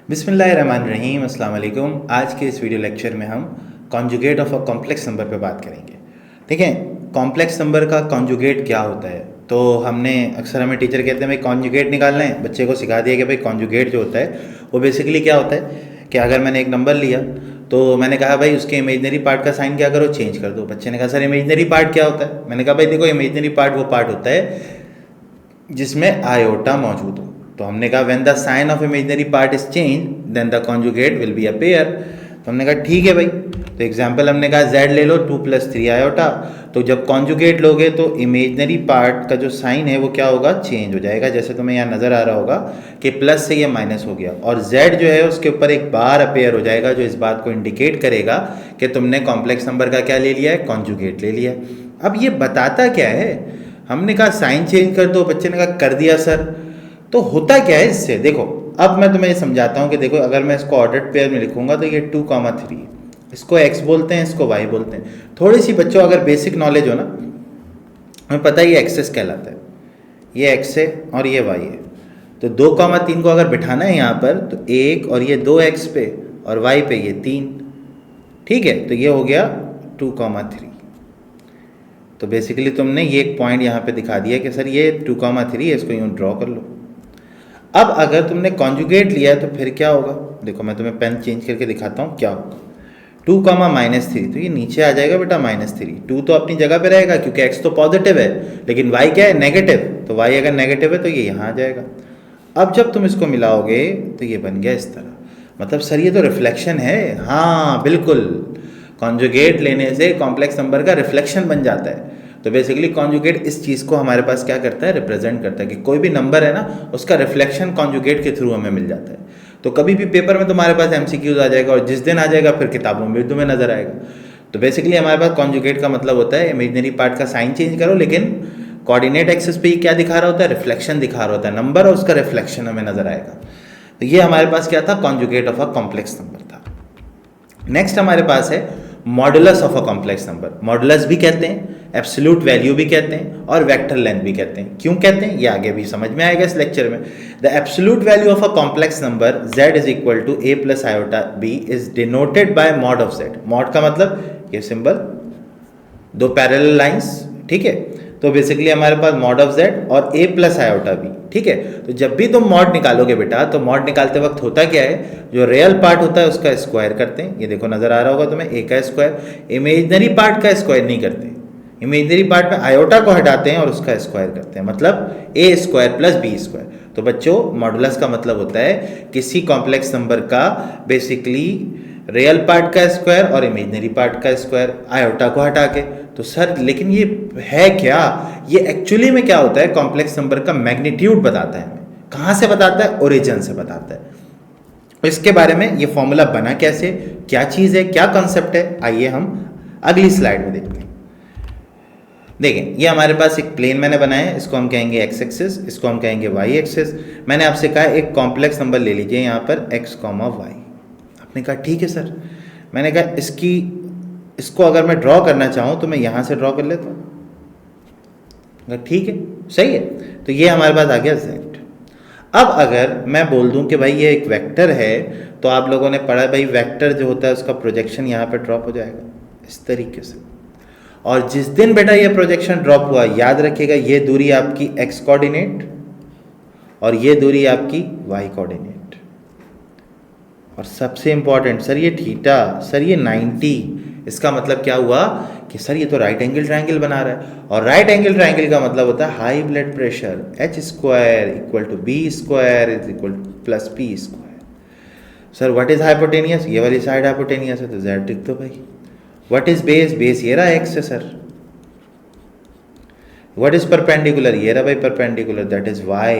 बिस्मिल्लाहिर्रहमानिर्रहीम, अस्सलाम वालेकुम। आज के इस वीडियो लेक्चर में हम conjugate of a complex number पे बात करेंगे। ठीक है, कॉम्प्लेक्स नंबर का कॉन्जुगेट क्या होता है। तो हमने अक्सर हमें टीचर कहते हैं भाई कॉन्जुगेट निकालना है, बच्चे को सिखा दिया कि भाई कॉन्जुगेट जो होता है वो बेसिकली क्या होता है कि अगर मैंने एक नंबर लिया तो मैंने कहा भाई उसके इमेजनरी पार्ट का साइन क्या करो, चेंज कर दो। बच्चे ने कहा सर इमेजनरी पार्ट क्या होता है। मैंने कहा भाई देखो इमेजनरी पार्ट वो पार्ट होता है जिसमें आयोटा मौजूद हो। तो हमने कहा when the sign of imaginary part is change then the conjugate will be a pair. तो हमने कहा ठीक है भाई। तो एग्जांपल हमने कहा z ले लो 2 + 3 आयोटा। तो जब कॉन्जुगेट लोगे तो इमेजिनरी पार्ट का जो साइन है वो क्या होगा, चेंज हो जाएगा। जैसे तुम्हें यहाँ नज़र आ रहा होगा कि प्लस से ये माइनस हो गया और z जो है उसके ऊपर एक बार अपेयर हो जाएगा जो इस बात को इंडिकेट करेगा कि तुमने कॉम्प्लेक्स नंबर का क्या ले लिया है, कॉन्जुगेट ले लिया है। अब ये बताता क्या है, हमने कहा साइन चेंज कर दो, बच्चे ने कहा कर दिया सर। तो होता क्या है इससे, देखो अब मैं तुम्हें ये समझाता हूँ कि देखो अगर मैं इसको ऑर्डर्ड पेयर में लिखूंगा तो ये 2,3, इसको x बोलते हैं, इसको y बोलते हैं। थोड़ी सी बच्चों अगर बेसिक नॉलेज हो ना, हमें पता है ये एक्सेस कहलाता है, ये x है और ये y है। तो 2,3 को अगर बिठाना है यहाँ पर तो 1 और ये 2x पे और y पे ये 3, ठीक है। तो ये हो गया 2,3। तो बेसिकली तुमने ये एक पॉइंट यहाँ पे दिखा दिया कि सर ये 2,3 है, इसको यूँ ड्रॉ कर लो। अब अगर तुमने कॉन्जुगेट लिया है तो फिर क्या होगा, देखो मैं तुम्हें पेन चेंज करके दिखाता हूँ क्या होगा। 2,-3 तो ये नीचे आ जाएगा बेटा -3। 2 तो अपनी जगह पे रहेगा क्योंकि x तो पॉजिटिव है, लेकिन y क्या है, नेगेटिव। तो y अगर नेगेटिव है तो ये यहाँ आ जाएगा। अब जब तुम इसको मिलाओगे तो ये बन गया इस तरह। मतलब सर ये तो रिफ्लेक्शन है। हाँ बिल्कुल, कॉन्जुगेट लेने से कॉम्प्लेक्स नंबर का रिफ्लेक्शन बन जाता है। तो बेसिकली कॉन्जुगेट इस चीज़ को हमारे पास क्या करता है, रिप्रेजेंट करता है कि कोई भी नंबर है ना उसका रिफ्लेक्शन कॉन्जुगेट के थ्रू हमें मिल जाता है। तो कभी भी पेपर में तुम्हारे पास MCQs आ जाएगा और जिस दिन आ जाएगा फिर किताबों में भी तुम्हें नजर आएगा। तो बेसिकली हमारे पास कॉन्जुगेट का मतलब होता है इमेजिनरी पार्ट का साइन चेंज करो, लेकिन कोऑर्डिनेट एक्सिस पे क्या दिखा रहा होता है, रिफ्लेक्शन दिखा रहा होता है नंबर, और उसका रिफ्लेक्शन हमें नजर आएगा। तो ये हमारे पास क्या था, conjugate of a complex number था। नेक्स्ट हमारे पास है modulus of a complex number. Modulus भी कहते हैं, एब्सोल्यूट वैल्यू भी कहते हैं और वेक्टर लेंथ भी कहते हैं। क्यों कहते हैं ये आगे भी समझ में आएगा इस लेक्चर में। The absolute value of a complex number z is equal to a + iota b is denoted by mod of z। Mod का मतलब ये सिंबल, दो पैरेलल लाइंस, ठीक है। तो बेसिकली हमारे पास मॉड ऑफ z और a + iota b, ठीक है। तो जब भी तुम मॉड निकालोगे बेटा तो मॉड निकालते वक्त होता क्या है, जो रियल पार्ट होता है उसका स्क्वायर करते हैं। ये देखो नजर आ रहा होगा तुम्हें, a का स्क्वायर। इमेजिनरी पार्ट का स्क्वायर नहीं करते, इमेजिनरी पार्ट में आयोटा को हटाते हैं और उसका स्क्वायर करते हैं, मतलब a² + b²। तो बच्चों मॉडुलस का मतलब होता है किसी कॉम्प्लेक्स नंबर का बेसिकली रियल पार्ट का स्क्वायर और इमेजिनरी पार्ट का स्क्वायर आयोटा को हटा के। तो सर लेकिन ये है क्या, ये एक्चुअली में क्या होता है, कॉम्प्लेक्स नंबर का मैग्नीट्यूड बताता है हमें। कहाँ से बताता है, ओरिजिन से बताता है। इसके बारे में ये फॉर्मूला बना कैसे, क्या चीज़ है, क्या कॉन्सेप्ट है, आइए हम अगली स्लाइड में देखते हैं। देखें ये हमारे पास एक प्लेन मैंने बनाया है, इसको हम कहेंगे x एक्सिस, इसको हम कहेंगे y एक्सिस। मैंने आपसे कहा एक कॉम्प्लेक्स नंबर ले लीजिए यहाँ पर x, y। आपने कहा ठीक है सर। मैंने कहा इसको अगर मैं ड्रॉ करना चाहूँ तो मैं यहाँ से ड्रॉ कर लेता हूँ, ठीक है सही है। तो ये हमारे पास आ गया z। अब अगर मैं बोल दूं कि भाई ये एक वेक्टर है, तो आप लोगों ने पढ़ा भाई वेक्टर जो होता है उसका प्रोजेक्शन यहाँ पे ड्रॉप हो जाएगा इस तरीके से। और जिस दिन बेटा ये प्रोजेक्शन ड्रॉप हुआ, याद रखिएगा ये दूरी आपकी x कोऑर्डिनेट और ये दूरी आपकी y कोऑर्डिनेट। और सबसे इंपॉर्टेंट सर ये थीटा, सर ये 90, इसका मतलब क्या हुआ कि सर ये तो राइट एंगल ट्रायंगल बना रहा है। और राइट एंगल ट्रायंगल का मतलब होता है high blood pressure, h² = b² + p²। Sir what is hypotenuse, ये वाली साइड हाइपोटेनियस है तो z लिख दो भाई। व्हाट इज बेस, बेस ये रहा x है सर। व्हाट इज परपेंडिकुलर, ये रहा भाई परपेंडिकुलर, दैट इज y,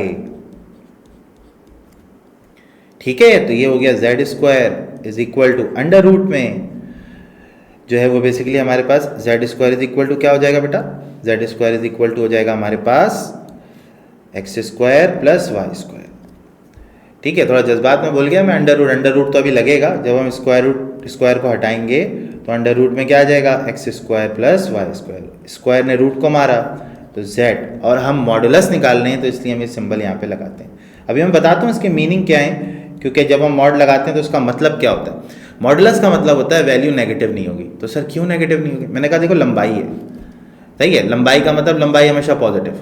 ठीक है। तो ये हो गया z² = अंडर रूट में जो है वो बेसिकली हमारे पास z² क्या हो जाएगा बेटा, z² हो जाएगा हमारे पास x² + y², ठीक है। थोड़ा जज्बात में बोल गया मैं, अंडर रूट तो अभी लगेगा, जब हम स्क्वायर को हटाएंगे तो अंडर रूट में क्या आ जाएगा, x² + y²। स्क्वायर ने रूट को मारा तो z, और हम मॉडुलस निकाल रहे हैं तो इसलिए हम ये सिंबल यहाँ पे लगाते हैं। अभी मैं बताता हूँ इसकी मीनिंग क्या है, क्योंकि जब हम मॉड लगाते हैं तो उसका मतलब क्या होता है, मॉडुलस का मतलब होता है वैल्यू नेगेटिव नहीं होगी। तो सर क्यों नेगेटिव नहीं होगी? मैंने कहा देखो लंबाई है, सही है, लंबाई का मतलब लंबाई हमेशा पॉजिटिव,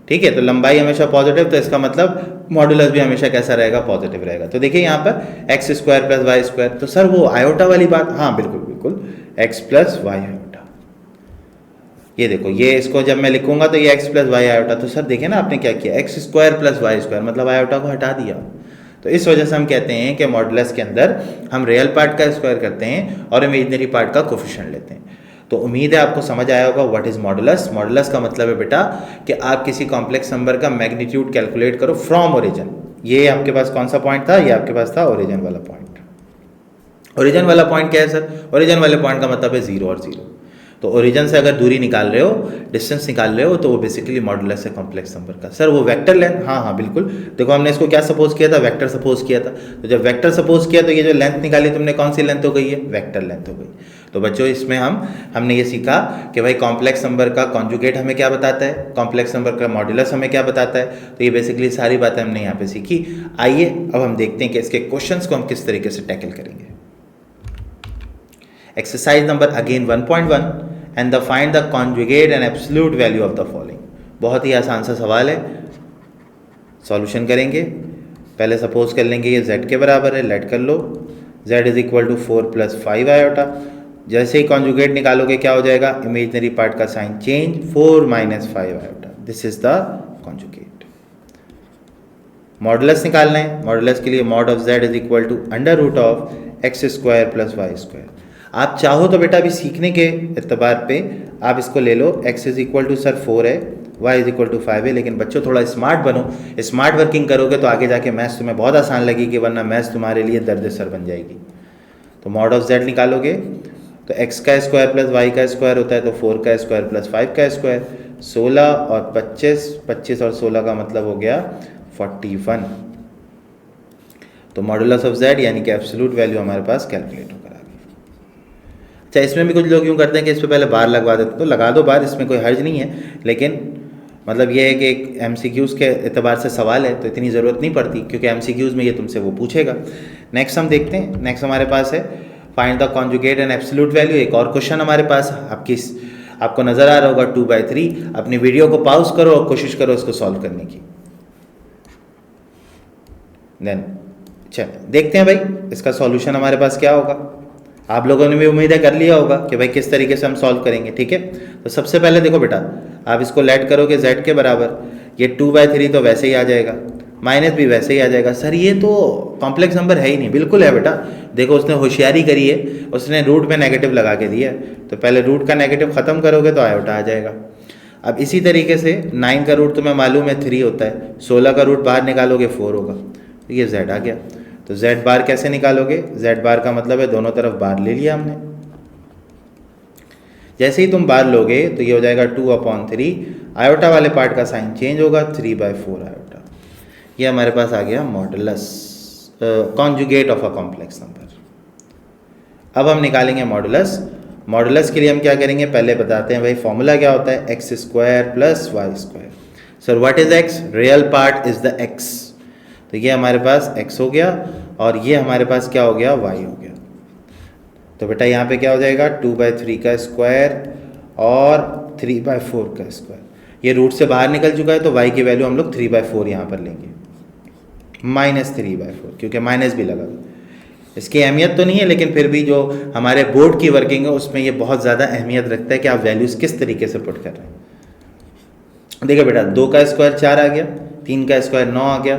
ठीक है, तो लंबाई हमेशा पॉजिटिव, तो इसका मतलब मॉडुलस भी हमेशा कैसा रहेगा, पॉजिटिव रहेगा। तो देखिए यहाँ पर X square plus Y square, तो सर वो आयोटा वाली बात, हाँ बिल्कुल बिल्कुल, एक्स प्लस वाई आयोटा, ये देखो, ये इसको जब मैं लिखूंगा तो ये एक्स प्लस वाई आयोटा, तो सर देखिए ना आपने क्या किया, X square plus Y square मतलब आयोटा को हटा दिया। तो इस वजह से हम कहते हैं कि मॉडुलस के अंदर हम रियल पार्ट का स्क्वायर करते हैं और इमेजिनरी पार्ट का कोफिशिएंट लेते हैं। तो उम्मीद है आपको समझ आया होगा व्हाट इज मॉडुलस। मॉडुलस का मतलब है बेटा कि आप किसी कॉम्प्लेक्स नंबर का मैग्नीट्यूड कैलकुलेट करो फ्रॉम ओरिजिन। ये आपके पास कौन सा पॉइंट था, ये आपके पास था ओरिजिन वाला पॉइंट। ओरिजिन वाला पॉइंट क्या है सर? ओरिजिन वाले पॉइंट का मतलब है जीरो और जीरो। तो ओरिजिन से अगर दूरी निकाल रहे हो, डिस्टेंस निकाल रहे हो, तो वो बेसिकली मॉडुलस है कॉम्प्लेक्स नंबर का। सर वो वेक्टर लेंथ, हाँ हाँ बिल्कुल, देखो हमने इसको क्या सपोज किया था, वेक्टर सपोज किया था। तो जब वेक्टर सपोज किया तो ये जो लेंथ निकाली तुमने कौन सी लेंथ हो गई है, वेक्टर लेंथ हो गई। तो बच्चों इसमें हमने ये सीखा कि भाई कॉम्प्लेक्स नंबर का कॉन्जुगेट हमें क्या बताता है, कॉम्प्लेक्स नंबर का मॉडुलस हमें क्या बताता है। तो ये बेसिकली सारी बातें हमने यहाँ पे सीखी। आइए अब हम देखते हैं कि इसके क्वेश्चंस को हम किस तरीके से टैकल करेंगे। Exercise number again 1.1 and the find the conjugate and absolute value of the following. बहुत ही आसान सा सवाल है, सॉल्यूशन करेंगे। पहले सपोज कर लेंगे ये z के बराबर है, लेट कर लो z is equal to 4 plus 5 iota. जैसे ही कॉन्जुगेट निकालोगे क्या हो जाएगा, इमेजिनरी पार्ट का sign change, 4 minus 5 iota, this is the conjugate. Modulus निकालना है, मॉडुलस के लिए mod of z is equal to under root of X square plus Y square. आप चाहो तो बेटा अभी सीखने के एतबार पे आप इसको ले लो, x is equal to sir 4 है, y इज इक्वल टू 5 है, लेकिन बच्चों थोड़ा स्मार्ट बनो, स्मार्ट वर्किंग करोगे तो आगे जाके मैथ्स तुम्हें बहुत आसान लगेगी, वरना मैथ्स तुम्हारे लिए दर्द सर बन जाएगी। तो मॉड ऑफ z निकालोगे तो x का स्क्वायर प्लस y का स्क्वायर होता है, तो 4 का स्क्वायर प्लस 5 का स्क्वायर, 16 और 25, 25 और 16 का मतलब हो गया 41। तो मॉडुलस ऑफ z यानी कि एब्सोल्यूट वैल्यू हमारे पास कैलकुलेट होकर आ गई। अच्छा, इसमें भी कुछ लोग यूँ करते हैं कि इस पर पहले बार लगवा देते, तो लगा दो बार, इसमें कोई हर्ज नहीं है, लेकिन मतलब ये है कि एक MCQs के एतबार से सवाल है तो इतनी ज़रूरत नहीं पड़ती, क्योंकि MCQs में ये तुमसे वो पूछेगा। नेक्स्ट हम देखते हैं, नेक्स्ट हमारे पास है find the conjugate and absolute value. एक और क्वेश्चन हमारे पास आपको नज़र आ रहा होगा 2/3। अपनी वीडियो को पॉज करो और कोशिश करो इसको सॉल्व करने की। देन चलिए देखते हैं भाई इसका सॉल्यूशन हमारे पास क्या होगा। आप लोगों ने भी उम्मीद कर लिया होगा कि भाई किस तरीके से हम सॉल्व करेंगे, ठीक है। तो सबसे पहले देखो बेटा, आप इसको लेट करोगे z के बराबर, ये 2/3 तो वैसे ही आ जाएगा, माइनस भी वैसे ही आ जाएगा। सर ये तो कॉम्प्लेक्स नंबर है ही नहीं, बिल्कुल है बेटा, देखो उसने होशियारी करी है, उसने रूट में नेगेटिव लगा के दिया है, तो पहले रूट का नेगेटिव ख़त्म करोगे तो आयोटा आ जाएगा। अब इसी तरीके से 9 का रूट तुम्हें मालूम है 3 होता है, 16 का रूट बाहर निकालोगे 4 होगा, तो ये z आ गया। तो z बार कैसे निकालोगे, z बार का मतलब है दोनों तरफ बार ले लिया हमने। जैसे ही तुम बार लोगे तो ये हो जाएगा 2/3, आयोटा वाले पार्ट का साइन चेंज होगा, 3/4 आयोटा। ये हमारे पास आ गया modulus conjugate of a complex number. अब हम निकालेंगे मॉडुलस। मॉडुलस के लिए हम क्या करेंगे, पहले बताते हैं भाई फॉर्मूला क्या होता है, X square plus Y square. Sir what is x, real part is the x, तो ये हमारे पास x हो गया और ये हमारे पास क्या हो गया, y हो गया। तो बेटा यहाँ पे क्या हो जाएगा, 2/3 का स्क्वायर और 3/4 का स्क्वायर। ये रूट से बाहर निकल चुका है तो y की वैल्यू हम लोग 3/4 यहाँ पर लेंगे, -3/4, क्योंकि माइनस भी लगा। इसकी अहमियत तो नहीं है, लेकिन फिर भी जो हमारे बोर्ड की वर्किंग है उसमें ये बहुत ज़्यादा अहमियत रखता है कि आप वैल्यूज़ किस तरीके से पुट कर रहे हैं। देखिए बेटा, 2 का स्क्वायर 4 आ गया, 3 का स्क्वायर 9 आ गया,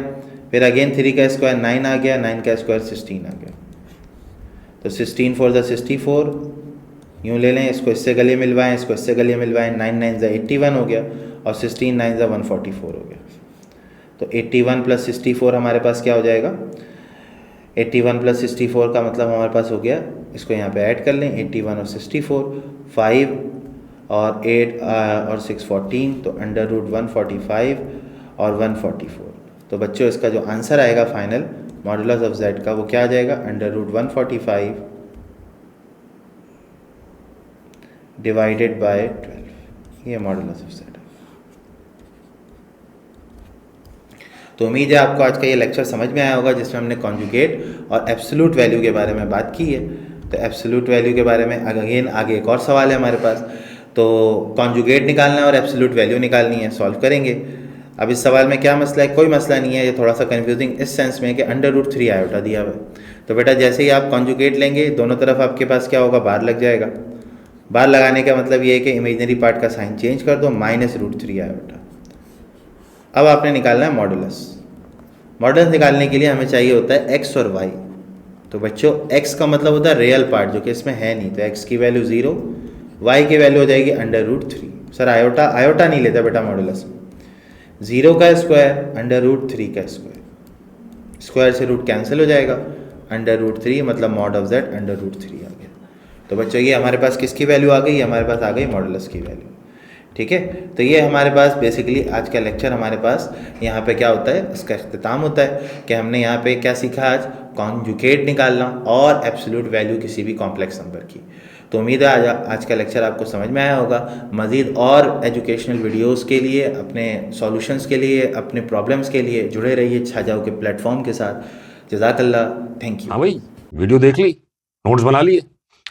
फिर अगेन 3 का स्क्वायर 9 आ गया, 9 का स्क्वायर 16 आ गया। तो 16 4 64, यूँ ले लें, इसको इससे गले मिलवाएं, इसको इससे गले मिलवाएं, 9 9 81 हो गया और 16 9 144 हो गया। तो 81 प्लस 64 हमारे पास क्या हो जाएगा, 81 प्लस 64 का मतलब हमारे पास हो गया, इसको यहाँ पे ऐड कर लें, 81 और 64, 5 और 8 और 6 14, तो अंडर रूट 145 और 144। तो बच्चों इसका जो आंसर आएगा फाइनल मॉडुलस ऑफ z का, वो क्या आ जाएगा, अंडर रूट 145 डिवाइडेड बाय 12, ये मॉडुलस ऑफ z। तो उम्मीद है आपको आज का ये लेक्चर समझ में आया होगा, जिसमें हमने कॉन्जुगेट और एब्सोल्यूट वैल्यू के बारे में बात की है। तो एब्सोल्यूट वैल्यू के बारे में अगेन आगे एक और सवाल है हमारे पास, तो कॉन्जुगेट निकालना है और एब्सोल्यूट वैल्यू निकालनी है, सॉल्व करेंगे। अब इस सवाल में क्या मसला है, कोई मसला नहीं है, ये थोड़ा सा कंफ्यूजिंग इस सेंस में कि √3 आयोटा दिया हुआ है। तो बेटा जैसे ही आप कॉन्जुगेट लेंगे, दोनों तरफ आपके पास क्या होगा, बार लग जाएगा। बार लगाने का मतलब ये है कि इमेजिनरी पार्ट का साइन चेंज कर दो, -√3 आयोटा। अब आपने निकालना है मॉडुलस। मॉडुलस निकालने के लिए हमें चाहिए होता है x और y। तो बच्चों x का मतलब होता है रियल पार्ट, जो कि इसमें है नहीं, तो x की वैल्यू 0, y की वैल्यू हो जाएगी √3। सर आयोटा आयोटा नहीं लेता बेटा मॉडुलस में। 0 का स्क्वायर √3 का स्क्वायर, स्क्वायर से रूट कैंसिल हो जाएगा, √3 मतलब मॉड ऑफ z √3 आ गया। तो बच्चों ये हमारे पास किसकी वैल्यू आ गई, हमारे पास आ गई मॉडुलस की वैल्यू। ठीक है, तो ये हमारे पास बेसिकली आज का लेक्चर हमारे पास यहाँ पे क्या होता है, इसका इख्तिताम होता है कि हमने यहाँ पे क्या सीखा आज, कॉन्जुगेट निकालना और एब्सोल्यूट वैल्यू किसी भी कॉम्प्लेक्स नंबर की। तो उम्मीद है आज का लेक्चर आपको समझ में आया होगा। मज़ीद और एजुकेशनल वीडियोस के लिए, अपने सॉल्यूशंस के लिए, अपने प्रॉब्लम्स के लिए जुड़े रहिए छाजाओ के प्लेटफॉर्म के साथ। जज़ाकल्लाह, थैंक यू। हाँ भाई, वीडियो देख ली, नोट्स बना लिए।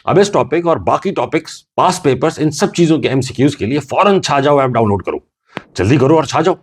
अब इस टॉपिक और बाकी टॉपिक्स, पास पेपर्स, इन सब चीजों के एमसीक्यूज के लिए फौरन छा जाओ ऐप डाउनलोड करो। जल्दी करो और छा जाओ।